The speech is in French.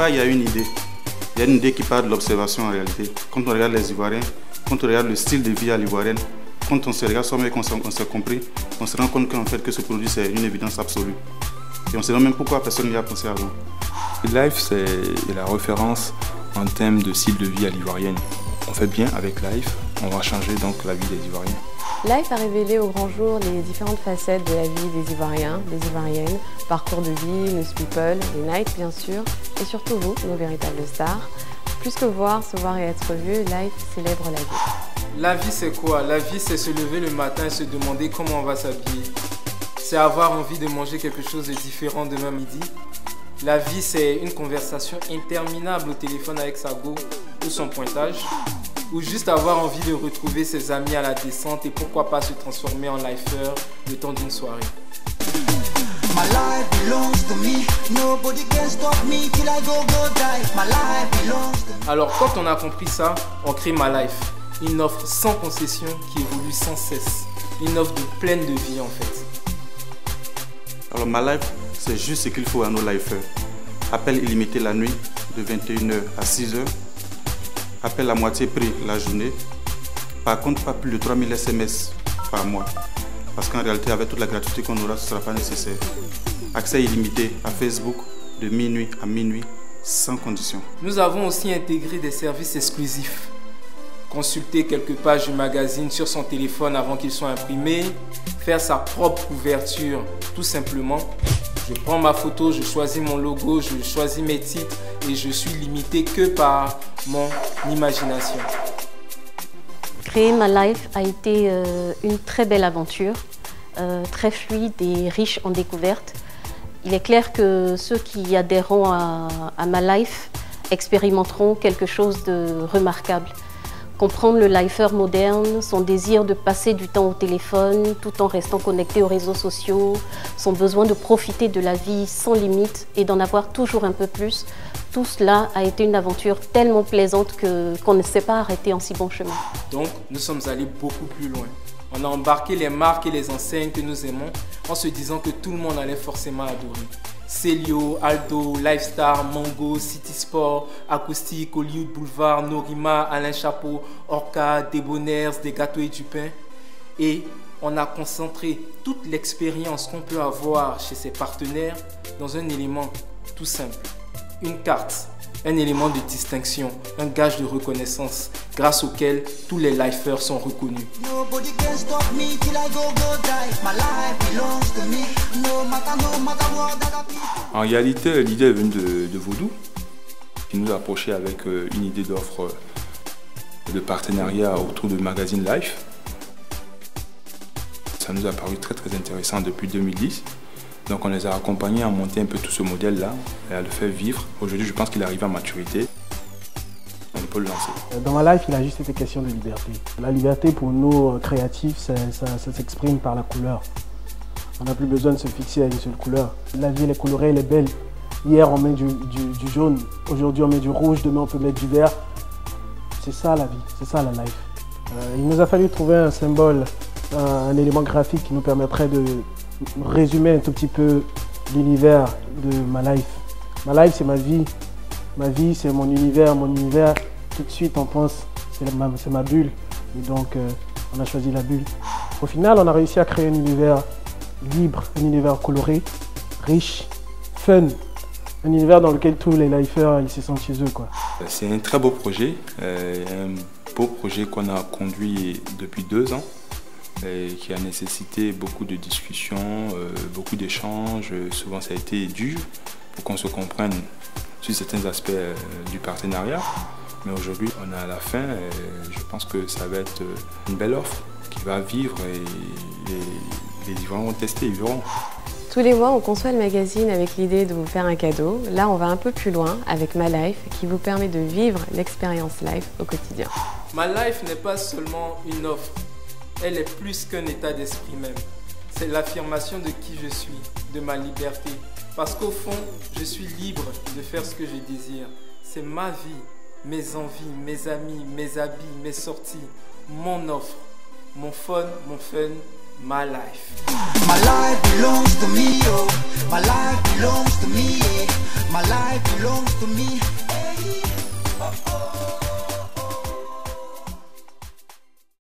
départ, il y a une idée. Il y a une idée qui part de l'observation en réalité. Quand on regarde les Ivoiriens, quand on regarde le style de vie à l'Ivoirienne, quand on se regarde soi-même et qu'on s'est compris, on se rend compte qu'en fait que ce produit c'est une évidence absolue. Et on se demande même pourquoi personne n'y a pensé avant. Life, c'est la référence en termes de style de vie à l'Ivoirienne. On fait bien avec Life, on va changer donc la vie des Ivoiriens. Life a révélé au grand jour les différentes facettes de la vie des Ivoiriens, des Ivoiriennes, parcours de vie, news people, les nights bien sûr, et surtout vous, nos véritables stars. Plus que voir, se voir et être vu, Life célèbre la vie. La vie c'est quoi? La vie c'est se lever le matin et se demander comment on va s'habiller. C'est avoir envie de manger quelque chose de différent demain midi. La vie c'est une conversation interminable au téléphone avec sa go ou son pointage. Ou juste avoir envie de retrouver ses amis à la descente et pourquoi pas se transformer en lifer le temps d'une soirée. Alors quand on a compris ça, on crée My Life, une offre sans concession qui évolue sans cesse, une offre de pleine de vie en fait. Alors My Life, c'est juste ce qu'il faut à nos lifers. Appel illimité la nuit de 21h à 6h. Appel à moitié prix la journée. Par contre, pas plus de 3000 SMS par mois. Parce qu'en réalité, avec toute la gratuité qu'on aura, ce ne sera pas nécessaire. Accès illimité à Facebook de minuit à minuit, sans condition. Nous avons aussi intégré des services exclusifs. Consulter quelques pages du magazine sur son téléphone avant qu'il soit imprimé. Faire sa propre couverture, tout simplement. Je prends ma photo, je choisis mon logo, je choisis mes titres et je suis limité que par mon imagination. Créer My Life a été une très belle aventure, très fluide et riche en découvertes. Il est clair que ceux qui adhéreront à My Life expérimenteront quelque chose de remarquable. Comprendre le lifer moderne, son désir de passer du temps au téléphone tout en restant connecté aux réseaux sociaux, son besoin de profiter de la vie sans limite et d'en avoir toujours un peu plus, tout cela a été une aventure tellement plaisante qu'on ne s'est pas arrêté en si bon chemin. Donc, nous sommes allés beaucoup plus loin. On a embarqué les marques et les enseignes que nous aimons en se disant que tout le monde allait forcément adorer. Célio, Aldo, Lifestar, Mango, City Sport, Acoustique, Hollywood Boulevard, Norima, Alain Chapeau, Orca, Debonaires, Des Gâteaux et du Pain. Et on a concentré toute l'expérience qu'on peut avoir chez ses partenaires dans un élément tout simple. Une carte, un élément de distinction, un gage de reconnaissance grâce auquel tous les lifers sont reconnus. En réalité, l'idée est venue de Vaudou, qui nous a approché avec une idée d'offre de partenariat autour du magazine Life. Ça nous a paru très intéressant depuis 2010. Donc on les a accompagnés à monter un peu tout ce modèle-là et à le faire vivre. Aujourd'hui, je pense qu'il arrive à maturité. On peut le lancer. Dans ma life, il a juste été question de liberté. La liberté pour nous créatifs, ça s'exprime par la couleur. On n'a plus besoin de se fixer à une seule couleur. La vie, elle est colorée, elle est belle. Hier, on met du jaune. Aujourd'hui, on met du rouge. Demain, on peut mettre du vert. C'est ça la vie, c'est ça la life. Il nous a fallu trouver un symbole, un élément graphique qui nous permettrait de résumer un tout petit peu l'univers de My Life. My Life, c'est ma vie. Ma vie, c'est mon univers. Mon univers, tout de suite, on pense, c'est ma bulle. Et donc, on a choisi la bulle. Au final, on a réussi à créer un univers libre, un univers coloré, riche, fun. Un univers dans lequel tous les lifers, ils se sentent chez eux, quoi. C'est un très beau projet qu'on a conduit depuis 2 ans. Et qui a nécessité beaucoup de discussions, beaucoup d'échanges. Souvent, ça a été dur pour qu'on se comprenne sur certains aspects du partenariat. Mais aujourd'hui, on est à la fin et je pense que ça va être une belle offre qui va vivre et les Ivoiriens vont tester, ils verront. Tous les mois, on conçoit le magazine avec l'idée de vous faire un cadeau. Là, on va un peu plus loin avec My Life qui vous permet de vivre l'expérience life au quotidien. My Life n'est pas seulement une offre. Elle est plus qu'un état d'esprit même. C'est l'affirmation de qui je suis, de ma liberté. Parce qu'au fond, je suis libre de faire ce que je désire. C'est ma vie, mes envies, mes amis, mes habits, mes sorties, mon offre, mon fun, my life. My life belongs to me, oh. My life belongs to me, yeah. My life belongs belongs to me.